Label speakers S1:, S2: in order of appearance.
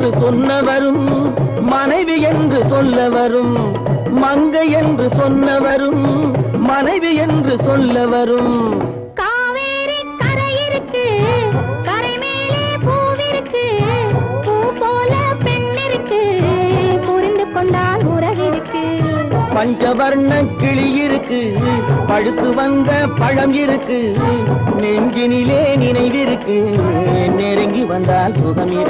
S1: என்று சொன்னவரும் மனைவி என்று சொல்ல வரும். மங்கை என்று சொன்னவரும் மனைவி என்று சொல்ல வரும்.
S2: காவேரி கரை இருக்கு, கரை மேலே பூவிருக்கு, பூ போல பெண் இருக்கு, புரிந்து கொண்டால் உறவிருக்கு.
S1: பஞ்சவர்ண கிளி இருக்கு, பழுத்து வந்த பழம் இருக்கு, நெஞ்சினிலே நினைவிருக்கு, நெருங்கி வந்தால் சுகம் இருக்கு.